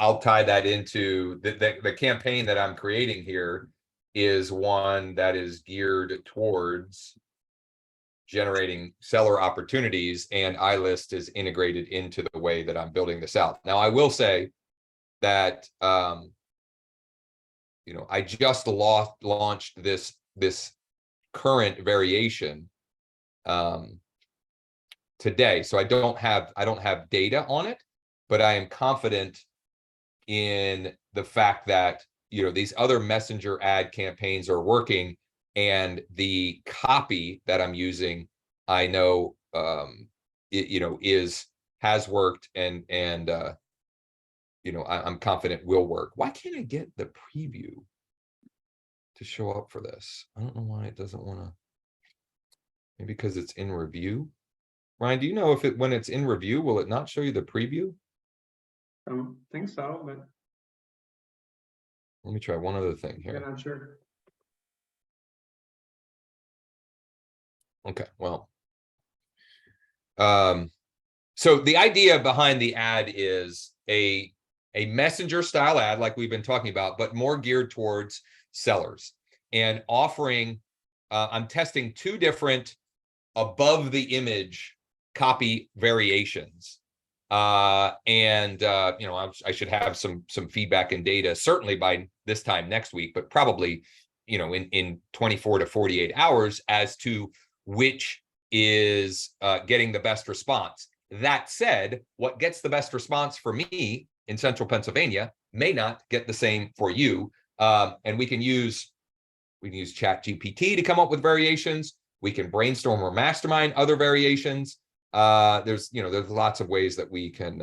I'll tie that into the campaign that I'm creating here is one that is geared towards generating seller opportunities, and iList is integrated into the way that I'm building this out. Now, I will say that I just launched this current variation today, so I don't have data on it, but I am confident in the fact that these other messenger ad campaigns are working, and the copy that I'm using, I know has worked, and I'm confident will work. Why can't I get the preview to show up for this? I don't know why it doesn't want to. Maybe because it's in review. Ryan, do you know if when it's in review, will it not show you the preview? I don't think so, but let me try one other thing here. I'm not sure. Okay, well, so the idea behind the ad is a messenger style ad like we've been talking about, but more geared towards sellers, and offering, I'm testing 2 different above the image copy variations. I should have some feedback and data certainly by this time next week, but probably in 24 to 48 hours as to which is getting the best response. That said, what gets the best response for me in central Pennsylvania may not get the same for you. And we can use ChatGPT to come up with variations. We can brainstorm or mastermind other variations. There's lots of ways that we can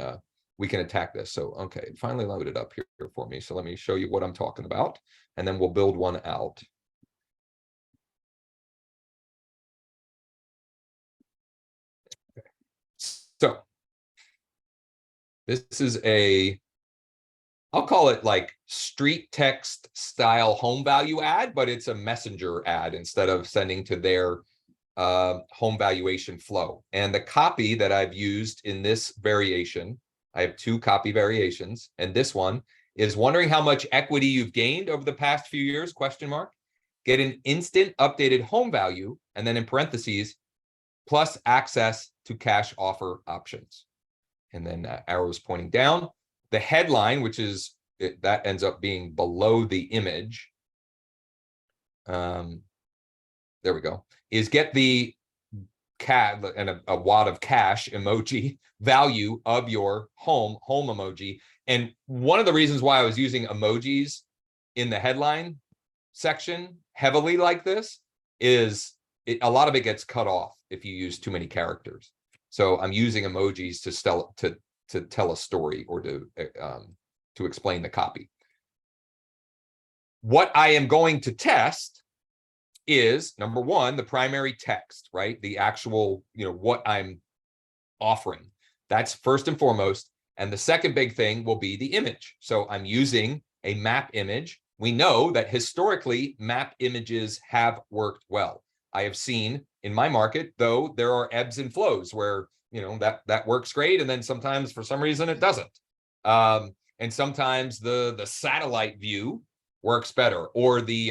attack this. So, okay, it finally loaded up here for me. So let me show you what I'm talking about, and then we'll build one out. Okay. So this is I'll call it like street text style home value ad, but it's a messenger ad instead of sending to their home valuation flow. And the copy that I've used in this variation, I have 2 copy variations, and this one is wondering how much equity you've gained over the past few years, ? Get an instant updated home value, and then in parentheses, plus access to cash offer options. And then arrows pointing down. The headline, which is that ends up being below the image. There we go. Is get the cat and a wad of cash emoji value of your home emoji. And one of the reasons why I was using emojis in the headline section heavily like this is a lot of it gets cut off if you use too many characters. So I'm using emojis to tell a story or to explain the copy. What I am going to test is, number 1, the primary text, right? The actual, what I'm offering. That's first and foremost. And the second big thing will be the image. So I'm using a map image. We know that historically map images have worked well. I have seen in my market, though, there are ebbs and flows where, that works great. And then sometimes for some reason it doesn't. And sometimes the satellite view works better, or the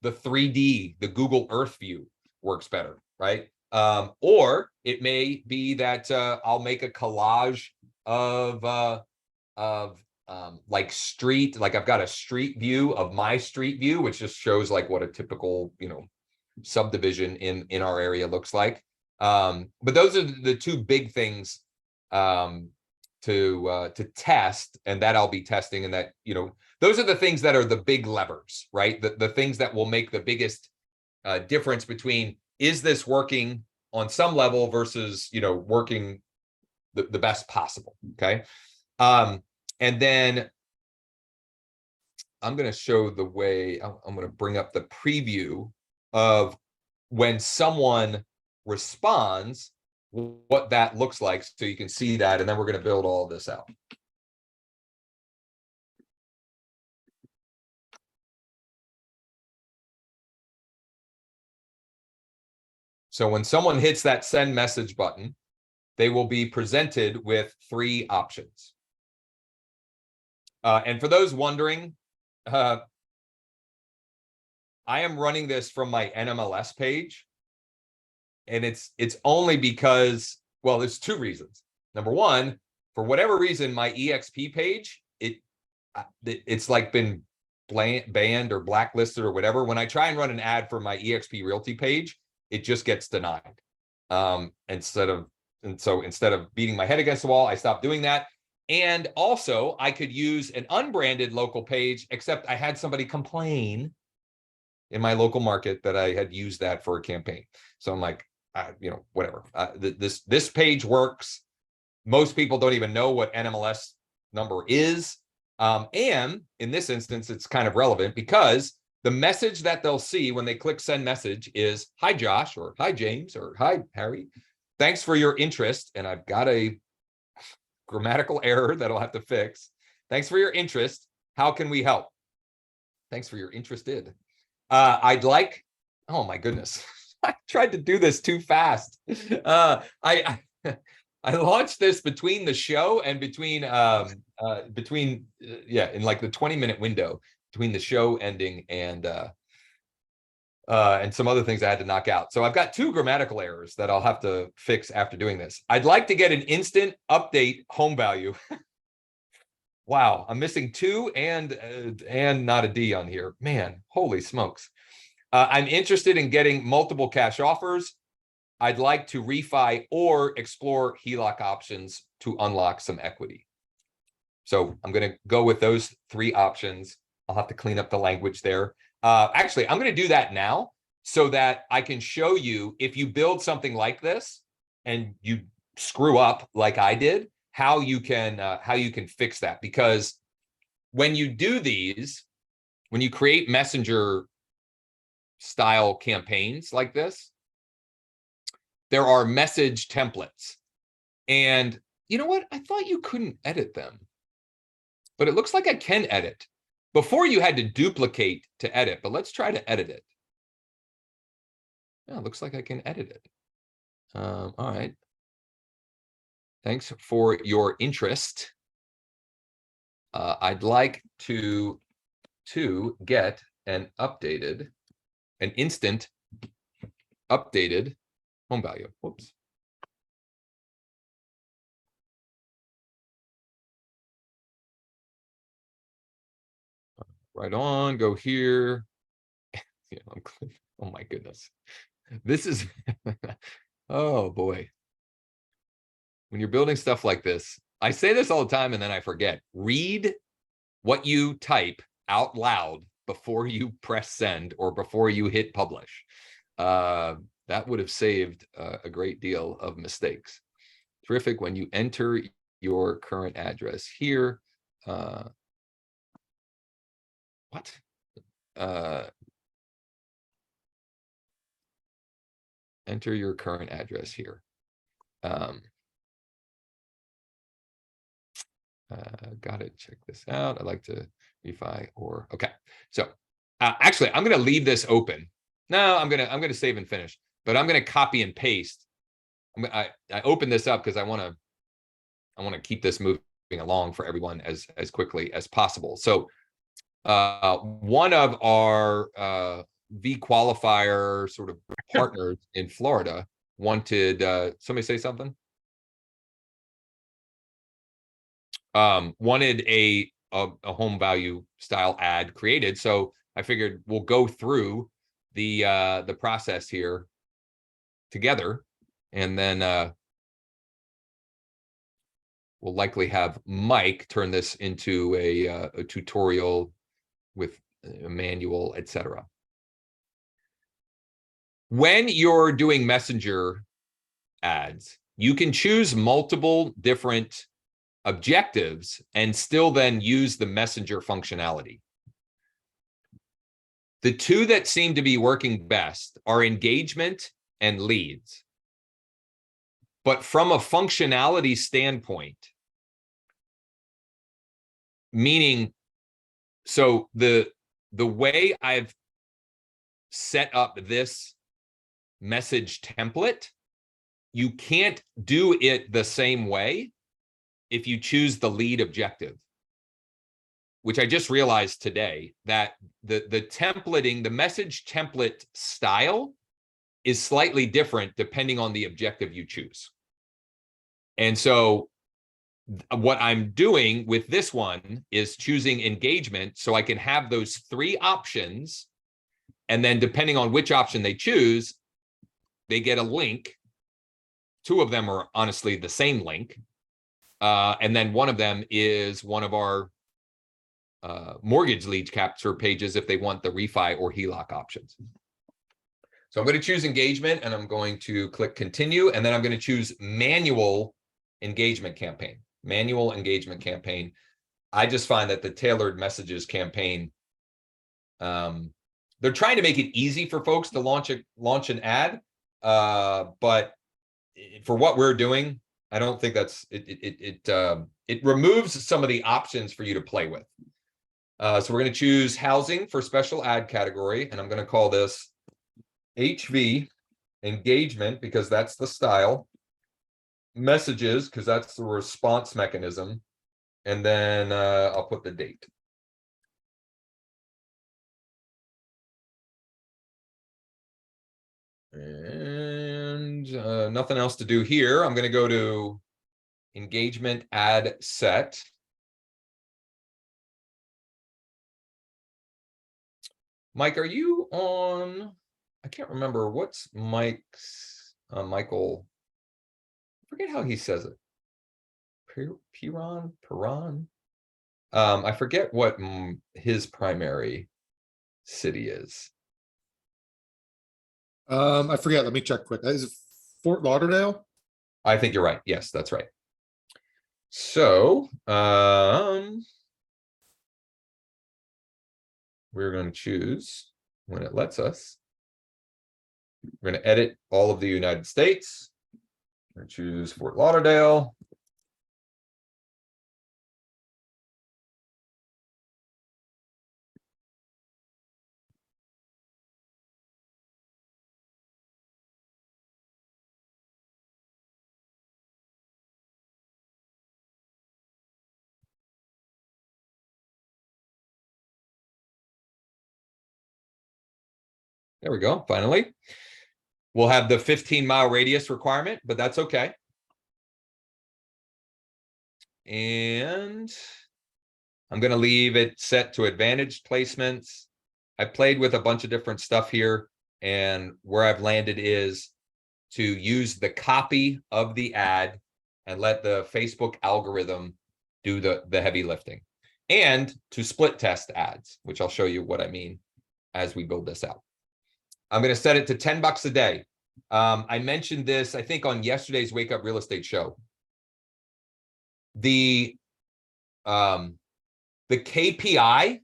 3D, the Google Earth view works better, right? Or it may be that I'll make a collage of like street, like I've got a street view of my street view, which just shows like what a typical subdivision in our area looks like. But those are the 2 big things to test, and that I'll be testing, and that those are the things that are the big levers, right? The things that will make the biggest difference between, is this working on some level versus working the best possible. Okay. And then I'm going to show the way. I'm going to bring up the preview of when someone responds, what that looks like, so you can see that, and then we're going to build all of this out. So when someone hits that send message button, they will be presented with 3 options. And for those wondering, I am running this from my NMLS page. And it's only because, well, there's two reasons. Number one, for whatever reason, my EXP page, it's like been banned or blacklisted or whatever. When I try and run an ad for my EXP Realty page, it just gets denied. Instead of beating my head against the wall, I stopped doing that. And also, I could use an unbranded local page, except I had somebody complain in my local market that I had used that for a campaign. So I'm like, whatever. This page works. Most people don't even know what NMLS number is. And in this instance, it's kind of relevant because the message that they'll see when they click send message is, hi, Josh, or hi, James, or hi, Harry. Thanks for your interest. And I've got a grammatical error that I'll have to fix. Thanks for your interest. How can we help? Thanks for your interested. I'd like, oh my goodness. I tried to do this too fast. I launched this between the show and in like the 20-minute window between the show ending and some other things I had to knock out. So I've got two grammatical errors that I'll have to fix after doing this. I'd like to get an instant update home value. Wow, I'm missing two and not a D on here. Man, holy smokes. I'm interested in getting multiple cash offers. I'd like to refi or explore HELOC options to unlock some equity. So I'm going to go with those three options. I'll have to clean up the language there. Actually, I'm going to do that now so that I can show you if you build something like this and you screw up like I did, how you can fix that. Because when you do these, when you create messenger style campaigns like this, there are message templates. And you know what? I thought you couldn't edit them, but it looks like I can edit. Before you had to duplicate to edit, but let's try to edit it. Yeah, it looks like I can edit it. All right. Thanks for your interest. I'd like to get an instant updated home value. Whoops. Right on, go here. Oh my goodness. This is, oh boy. When you're building stuff like this, I say this all the time and then I forget. Read what you type out loud before you press send or before you hit publish. That would have saved a great deal of mistakes. Terrific. When you enter your current address here, what? Enter your current address here. Got it. Check this out. I'd like to refi or okay. So actually, I'm going to leave this open. No, I'm going to save and finish, but I'm going to copy and paste. I open this up because I want to keep this moving along for everyone as quickly as possible. So one of our V qualifier sort of partners in Florida wanted somebody say something. Wanted a home value style ad created. So I figured we'll go through the process here together, and then we'll likely have Mike turn this into a tutorial with a manual, etc. When you're doing messenger ads, you can choose multiple different objectives and still then use the messenger functionality. The two that seem to be working best are engagement and leads. But from a functionality standpoint, meaning, so the way I've set up this message template, you can't do it the same way if you choose the lead objective. which I just realized today, that the templating, the message template style is slightly different depending on the objective you choose. And so what I'm doing with this one is choosing engagement so I can have those 3 options. And then depending on which option they choose, they get a link. 2 of them are honestly the same link. And then one of them is one of our mortgage lead capture pages if they want the refi or HELOC options. So I'm going to choose engagement and I'm going to click continue. And then I'm going to choose manual engagement campaign. Manual engagement campaign. I just find that the tailored messages campaign, they're trying to make it easy for folks to launch an ad. But for what we're doing, I don't think that's it removes some of the options for you to play with. So we're going to choose housing for special ad category, and I'm going to call this HV engagement because that's the style, messages because that's the response mechanism, and then I'll put the date. And nothing else to do here. I'm going to go to engagement ad set. Mike, are you on? I can't remember. What's Mike's, Michael? I forget how he says it. Piran? I forget what his primary city is. I forget. Let me check quick. Is it Fort Lauderdale? I think you're right. Yes, that's right. So, we're going to choose when it lets us. We're going to edit all of the United States. We're going to choose Fort Lauderdale. There we go. Finally, we'll have the 15-mile radius requirement, but that's okay. And I'm going to leave it set to advantage placements. I played with a bunch of different stuff here, and where I've landed is to use the copy of the ad and let the Facebook algorithm do the heavy lifting, and to split test ads, which I'll show you what I mean as we build this out. I'm going to set it to $10 a day. I mentioned this, I think, on yesterday's Wake Up Real Estate show. The KPI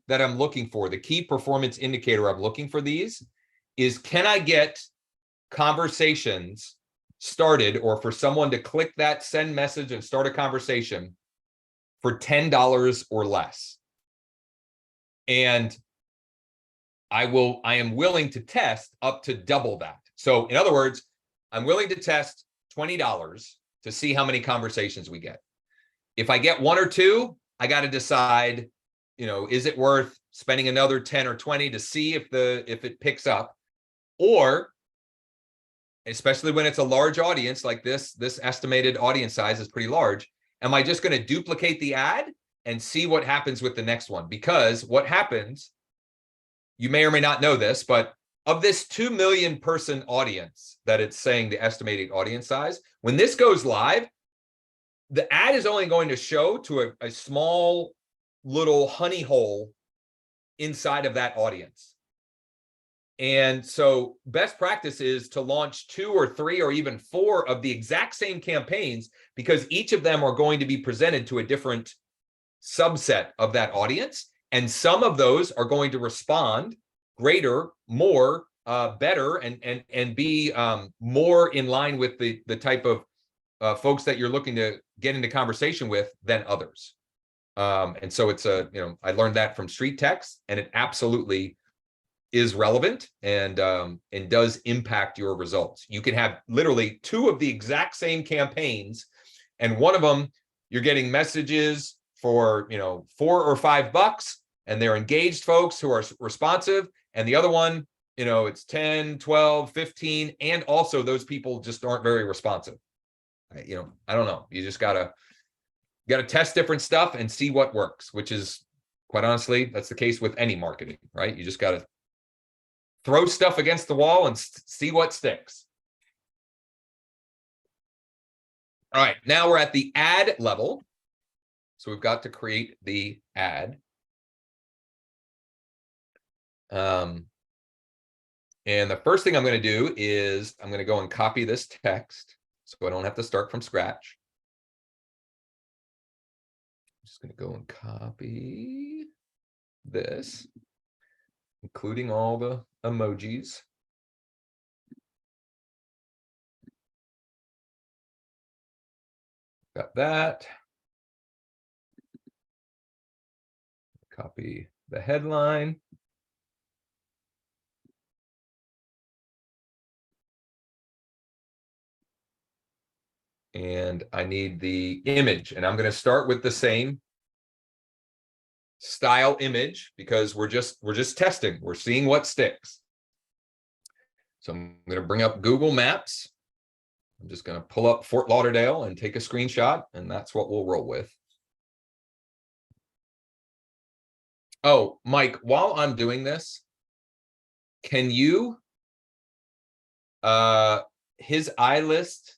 that I'm looking for, the key performance indicator I'm looking for these is, can I get conversations started, or for someone to click that send message and start a conversation for $10 or less? And I am willing to test up to double that. So in other words, I'm willing to test $20 to see how many conversations we get. If I get 1 or 2, I got to decide, is it worth spending another 10 or 20 to see if it picks up? Or, especially when it's a large audience like this estimated audience size is pretty large, am I just going to duplicate the ad and see what happens with the next one? Because what happens, you may or may not know this, but of this 2 million person audience that it's saying the estimated audience size, when this goes live, the ad is only going to show to a small little honey hole inside of that audience. And so best practice is to launch 2 or 3 or even 4 of the exact same campaigns, because each of them are going to be presented to a different subset of that audience. And some of those are going to respond greater, more, better, and be more in line with the type of folks that you're looking to get into conversation with than others. And so it's I learned that from street text, and it absolutely is relevant and does impact your results. You can have literally 2 of the exact same campaigns, and one of them you're getting messages for, you know, $4 or $5, and they're engaged folks who are responsive. And the other one, you know, it's 10, 12, 15. And also those people just aren't very responsive. You know, I don't know. You just gotta test different stuff and see what works, which is, quite honestly, that's the case with any marketing, right? You just gotta throw stuff against the wall and see what sticks. All right, now we're at the ad level. So we've got to create the ad. And the first thing I'm going to do is I'm going to go and copy this text so I don't have to start from scratch. I'm just going to go and copy this, including all the emojis. Got that. Copy the headline. And I need the image, and I'm going to start with the same style image because we're just testing. We're seeing what sticks. So I'm going to bring up Google Maps. I'm just going to pull up Fort Lauderdale and take a screenshot, and that's what we'll roll with. Oh, Mike, while I'm doing this, can you, his iList,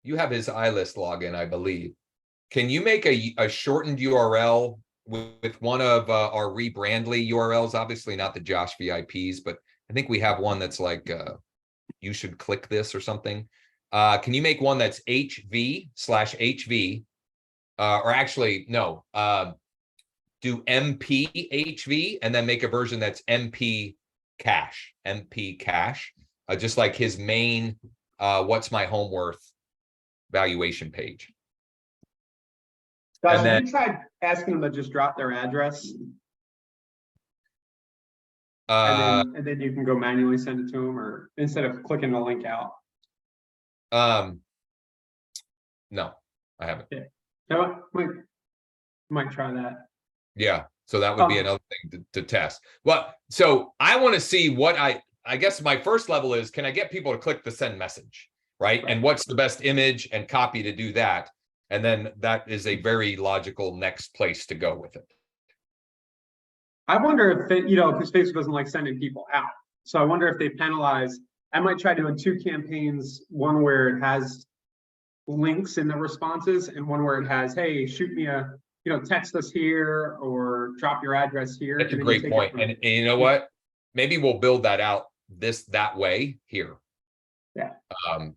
you have his iList login, I believe. Can you make a shortened URL with one of our rebrandly URLs? Obviously not the Josh VIPs, but I think we have one that's like, you should click this or something. Can you make one that's HV/HV, or actually, no, do MPHV and then make a version that's MP cash, just like his main, what's my home worth valuation page. Josh, And then- have you tried asking them to just drop their address? And then you can go manually send it to them, or instead of clicking the link out. No, I haven't. Yeah. So might try that. Yeah, so that would be another thing to test. Well, so I want to see what I guess my first level is, can I get people to click the send message, right? And what's the best image and copy to do that? And then that is a very logical next place to go with it. I wonder if they, you know, because Facebook doesn't like sending people out. So I wonder if they penalize. I might try doing 2 campaigns, one where it has links in the responses and one where it has, hey, shoot me a, you know, text us here or drop your address here. That's a great point. And you know what? Maybe we'll build that out that way here. Yeah.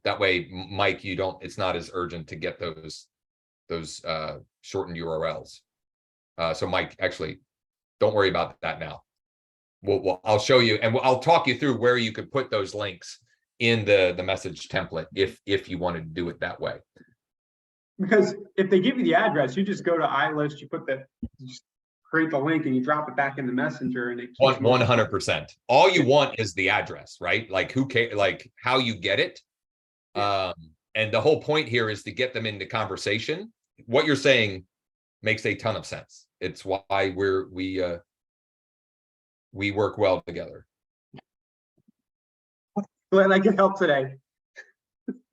That way, Mike, it's not as urgent to get those shortened URLs. So Mike, actually, don't worry about that now. I'll show you, and I'll talk you through where you could put those links in the message template if you wanted to do it that way. Because if they give you the address, you just go to iList, you just create the link and you drop it back in the messenger, and it keeps 100%. All you want is the address, right? Like who cares, like how you get it. Yeah. And the whole point here is to get them into conversation. What you're saying makes a ton of sense. It's why we work well together. Glad I can help today.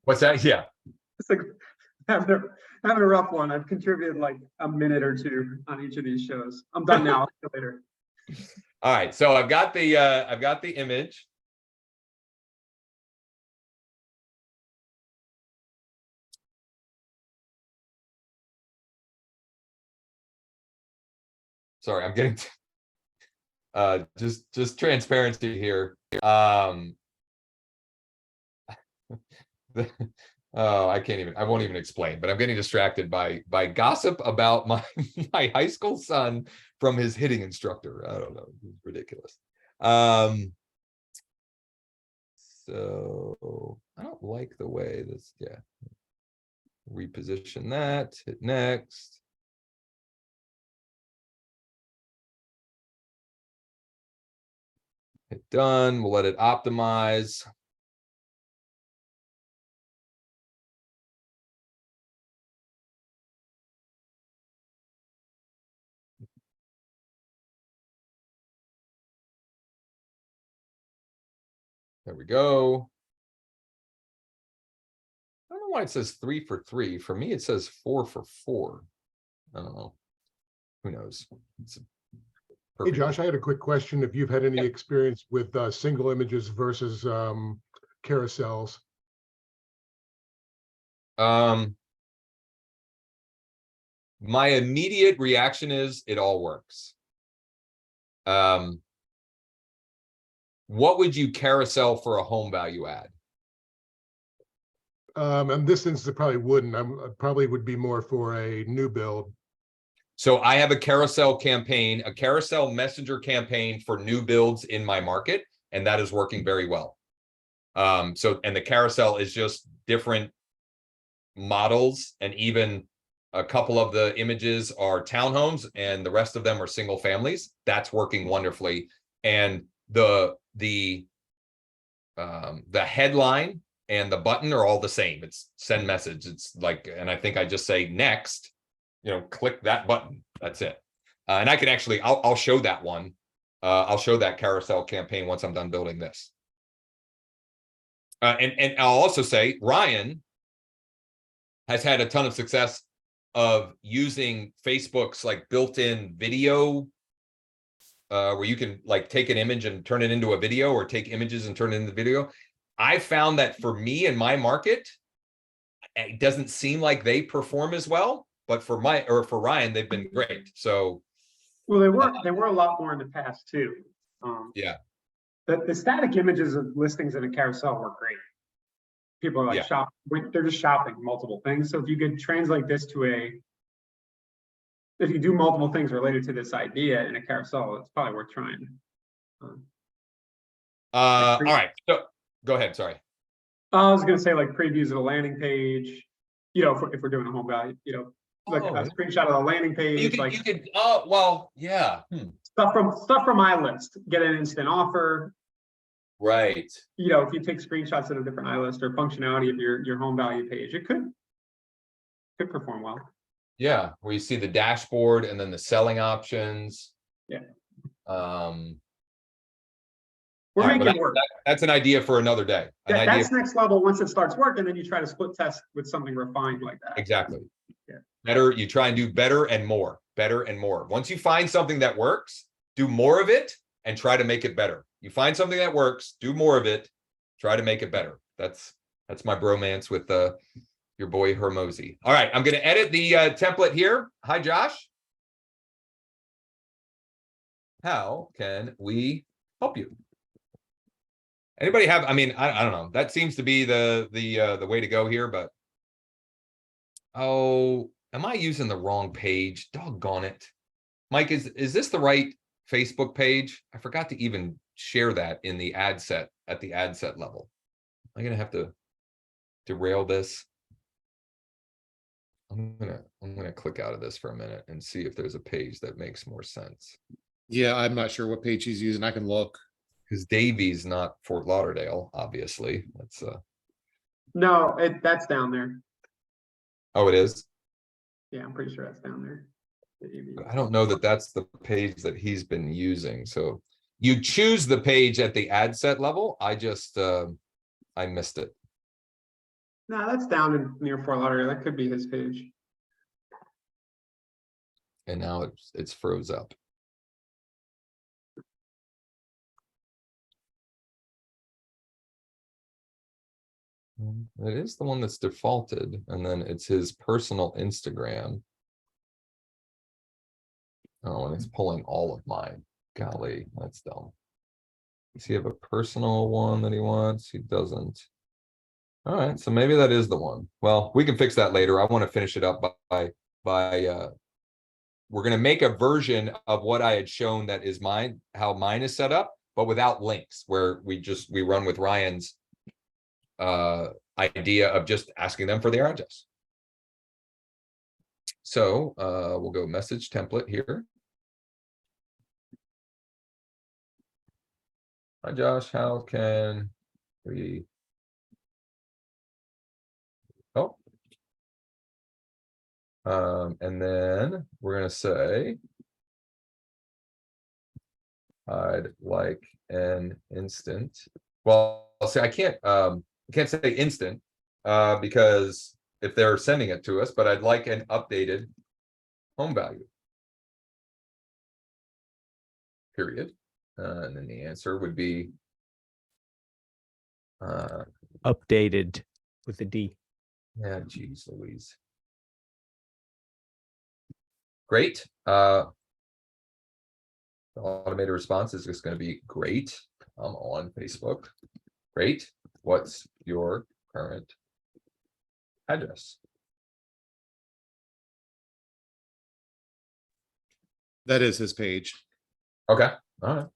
What's that? Yeah. It's like having a rough one. I've contributed like a minute or two on each of these shows. I'm done now. I'll see you later. All right. So I've got the image. Sorry, I'm getting just transparency here. I won't even explain, but I'm getting distracted by gossip about my high school son from his hitting instructor. I don't know, it's ridiculous. So I don't like the way this, reposition that, hit next. Hit done, we'll let it optimize. There we go. I don't know why it says 3 for 3. For me, it says 4 for 4. I don't know. Who knows? It's a Hey, perfect- Josh, I had a quick question. If you've had any Yeah. experience with single images versus carousels? My immediate reaction is it all works. What would you carousel for a home value ad? In this instance, I probably wouldn't. I probably would be more for a new build. So I have a carousel campaign, a carousel messenger campaign for new builds in my market, and that is working very well. And the carousel is just different models, and even a couple of the images are townhomes and the rest of them are single families. That's working wonderfully. And the headline and the button are all the same. It's send message. It's like, and I think I just say next, click that button. That's it. And I can actually, I'll show that one. I'll show that carousel campaign once I'm done building this. And I'll also say Ryan has had a ton of success of using Facebook's like built-in video, where you can like take an image and turn it into a video, or take images and turn it into video. I found that for me in my market, it doesn't seem like they perform as well, but for Ryan, they've been great. So, Well, they were a lot more in the past too. yeah. The static images of listings in a carousel were great. People are like they're just shopping multiple things. So if you could translate this to if you do multiple things related to this idea in a carousel, it's probably worth trying. All right. So go ahead. Sorry. I was gonna say like previews of the landing page, if we're doing a home value, like a screenshot of the landing page, You could, oh, well, yeah. stuff from my list, get an instant offer. Right. If you take screenshots of a different iList or functionality of your home value page, it could perform well. Yeah, where you see the dashboard and then the selling options. Yeah. We're making it work. That's an idea for another day. That's next level once it starts working, then you try to split test with something refined like that. Exactly. Yeah. Better, you try and do better and more. Once you find something that works, do more of it and try to make it better. You find something that works, do more of it, try to make it better. That's my bromance with your boy Hermosi. All right, I'm going to edit the template here. Hi, Josh. How can we help you? Anybody have? I mean, I don't know. That seems to be the way to go here. But oh, am I using the wrong page? Doggone it, Mike. Is this the right Facebook page? I forgot to even share that in the ad set at the ad set level. I'm gonna have to derail this. I'm gonna click out of this for a minute and see if there's a page that makes more sense. Yeah, I'm not sure what page he's using. I can look. Because Davies, not Fort Lauderdale, obviously. That's No, that's down there. oh, it is. Yeah, I'm pretty sure that's down there. I don't know that that's the page that he's been using. So you choose the page at the ad set level. I just I missed it. No, that's down near Fort Lauderdale. That could be his page. And now it's froze up. It is the one that's defaulted, and then it's his personal Instagram. Oh, and it's pulling all of mine. Golly, that's dumb. Does he have a personal one that he wants? He doesn't. All right, so maybe that is the one. Well, we can fix that later. I want to finish it up by we're going to make a version of what I had shown that is mine, how mine is set up, but without links, where we run with Ryan's idea of just asking them for their address. So we'll go message template here. Hi, Josh, how can we help? And then we're going to say, I'd like an instant. Well, say I can't say instant, because if they're sending it to us, but I'd like an updated home value. Period. And then the answer would be Updated with a D. yeah, geez Louise. Great. The automated response is just going to be great. I'm on Facebook. Great. What's your current address? That is his page. Okay. All right.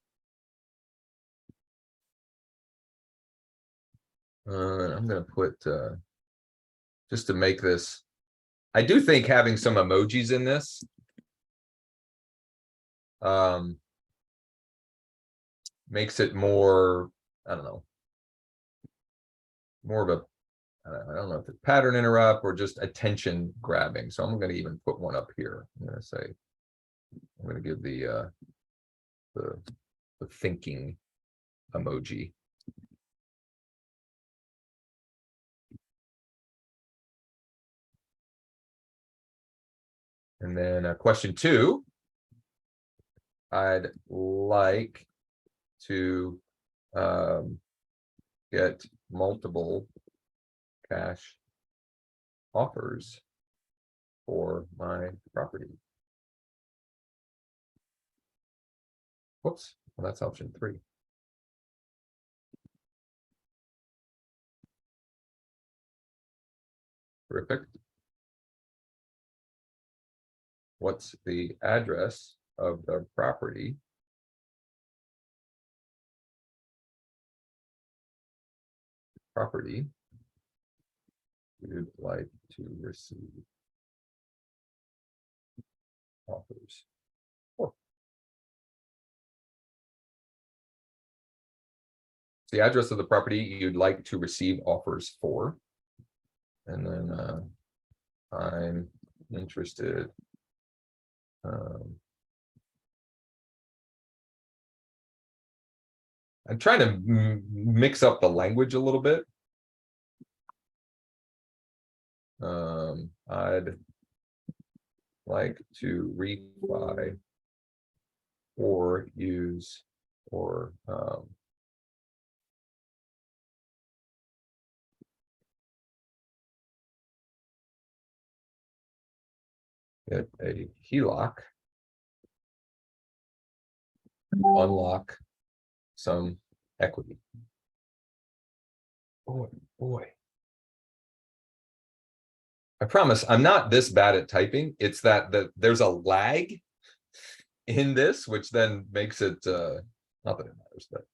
I'm going to put, just to make this, I do think having some emojis in this makes it more, I don't know, more of a, I don't know if it's pattern interrupt or just attention grabbing. So I'm going to even put one up here. I'm going to say, I'm going to give the thinking emoji. And then question 2, I'd like to get multiple cash offers for my property. Whoops, well, that's option 3. Terrific. What's the address of the property you'd like to receive offers for? The address of the property you'd like to receive offers for, and then I'm interested. I'm trying to mix up the language a little bit. I'd like to refi or use or get a HELOC, unlock some equity. Boy. I promise I'm not this bad at typing. It's that there's a lag in this, which then makes it not that it matters, but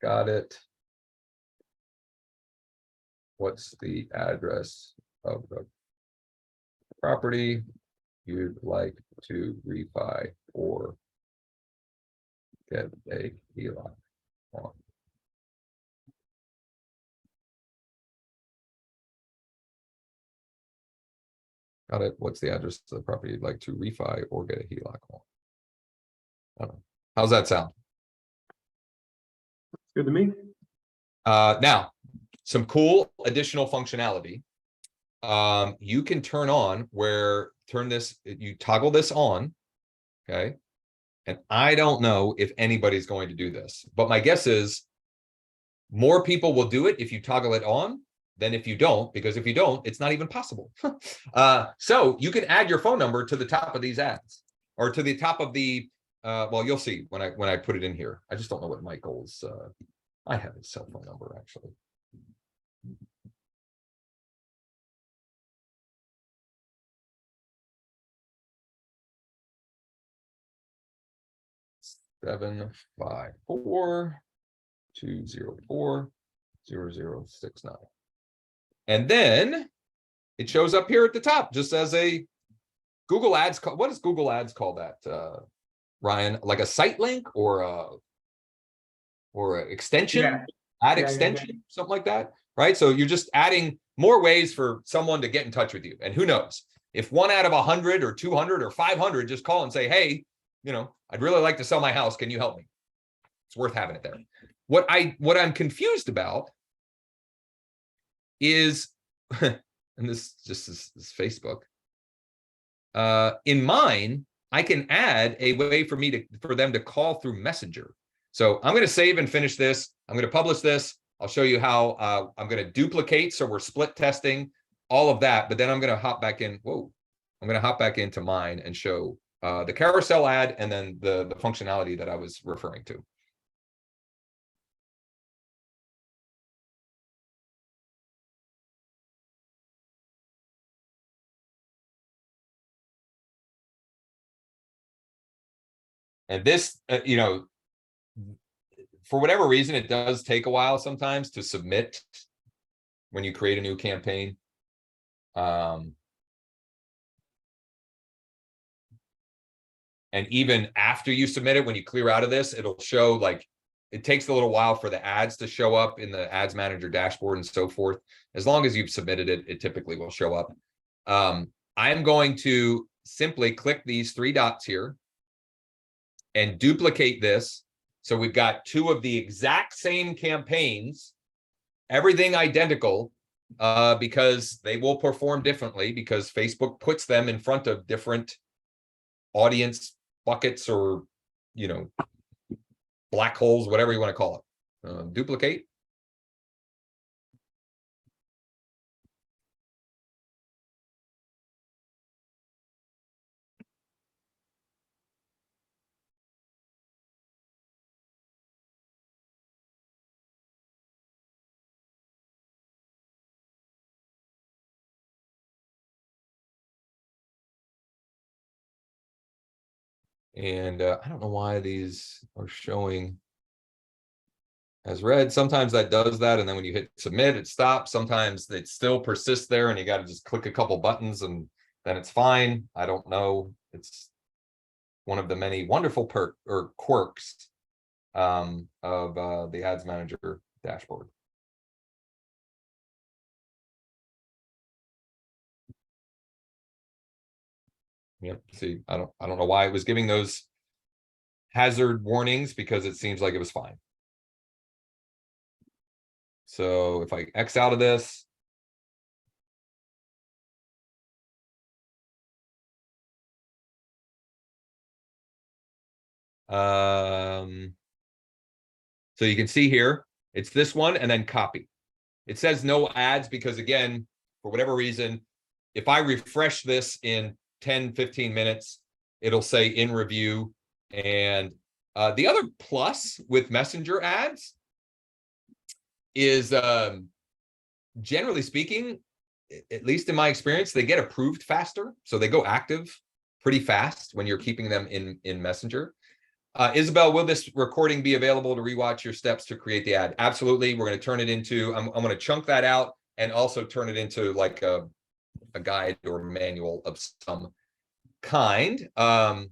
got it. What's the address of the property you'd like to refi or get a HELOC on? Got it. What's the address of the property you'd like to refi or get a HELOC on? I don't know. How's that sound? Good to me. Now, some cool additional functionality. You can turn on you toggle this on, okay? And I don't know if anybody's going to do this, but my guess is more people will do it if you toggle it on than if you don't, because if you don't, it's not even possible. So you can add your phone number to the top of these ads or to the top of the, well, you'll see when I put it in here. I just don't know what Michael's, I have his cell phone number actually. Seven 542040069, and then it shows up here at the top just as a Google Ads. What does Google Ads call that, Ryan? Like a site link or a extension? Yeah. Ad Yeah, extension, something like that, right? So you're just adding more ways for someone to get in touch with you, and who knows if 1 out of 100 or 200 or 500 just call and say, hey, you know, I'd really like to sell my house. Can you help me? It's worth having it there. What I'm confused about is, and this just is Facebook. In mine, I can add a way for them to call through Messenger. So I'm going to save and finish this. I'm going to publish this. I'll show you how I'm going to duplicate. So we're split testing all of that, but then I'm going to hop back in. Whoa, I'm going to hop back into mine and show the carousel ad and then the functionality that I was referring to. And this, you know, for whatever reason, it does take a while sometimes to submit when you create a new campaign. And even after you submit it, when you clear out of this, it'll show like, it takes a little while for the ads to show up in the ads manager dashboard and so forth. As long as you've submitted it, it typically will show up. I'm going to simply click these three dots here and duplicate this. So we've got two of the exact same campaigns, everything identical, because they will perform differently because Facebook puts them in front of different audience buckets or, you know, black holes, whatever you want to call it. Duplicate. And I don't know why these are showing as red. Sometimes that does that. And then when you hit submit, it stops. Sometimes it still persists there and you got to just click a couple buttons and then it's fine. I don't know. It's one of the many wonderful quirks of the ads manager dashboard. Yep. See, I don't know why it was giving those hazard warnings because it seems like it was fine. So if I X out of this, so you can see here, it's this one and then copy. It says no ads because again, for whatever reason, if I refresh this in 10, 15 minutes, it'll say in review. And the other plus with Messenger ads is generally speaking, at least in my experience, they get approved faster. So they go active pretty fast when you're keeping them in Messenger. Isabel, will this recording be available to rewatch your steps to create the ad? Absolutely. We're going to turn it into, I'm going to chunk that out and also turn it into like a guide or manual of some kind. But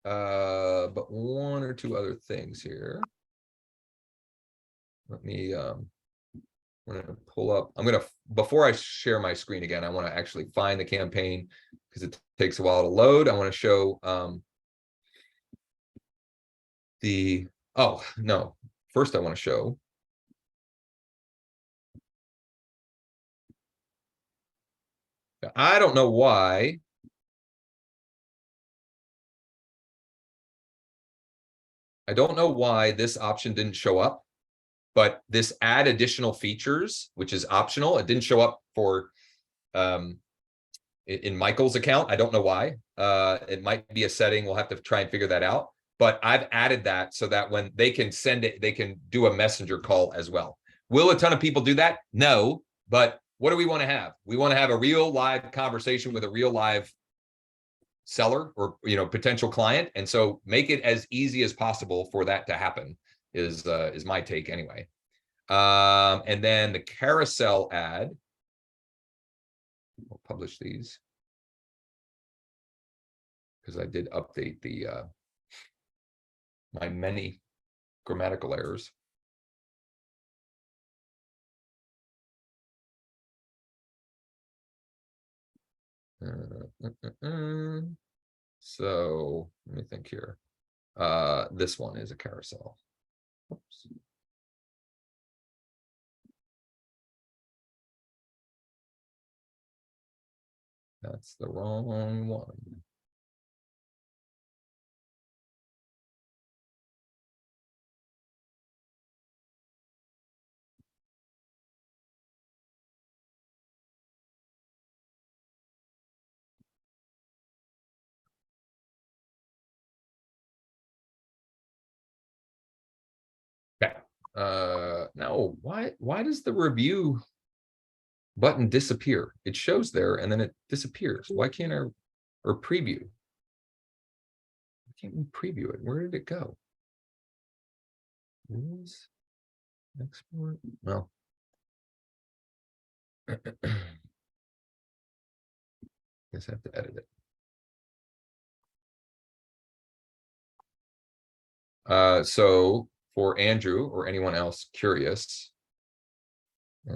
one or two other things here. Let me, I'm going to pull up, before I share my screen again, I want to actually find the campaign because it takes a while to load. I want to show first I want to show I don't know why this option didn't show up, but this add additional features, which is optional, it didn't show up for in Michael's account. I don't know why. It might be a setting. We'll have to try and figure that out. But I've added that so that when they can send it, they can do a messenger call as well. Will a ton of people do that? No. But what do we want to have? We want to have a real live conversation with a real live seller or, you know, potential client. And so make it as easy as possible for that to happen is my take anyway. And then the carousel ad. We'll publish these because I did update the my many grammatical errors. So let me think here. This one is a carousel. Oops. That's the wrong one. Okay. No, why does the review button disappear? It shows there and then it disappears. Why can't I, or preview? Why can't we preview it? Where did it go? Rules, export, well. Guess I have to edit it. So for Andrew or anyone else curious. I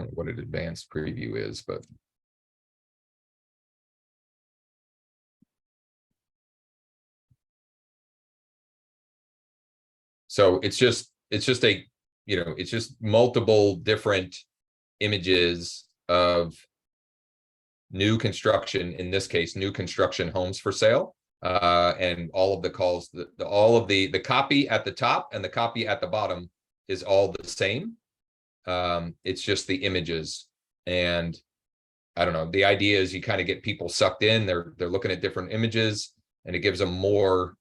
don't know what an advanced preview is, but. So it's just a, it's just multiple different images of new construction, in this case, new construction homes for sale. And all of the calls, all of the copy at the top and the copy at the bottom is all the same. It's just the images. And I don't know, the idea is you kind of get people sucked in, they're looking at different images and it gives them more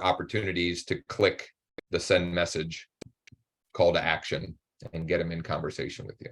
opportunities to click the send message call to action and get them in conversation with you.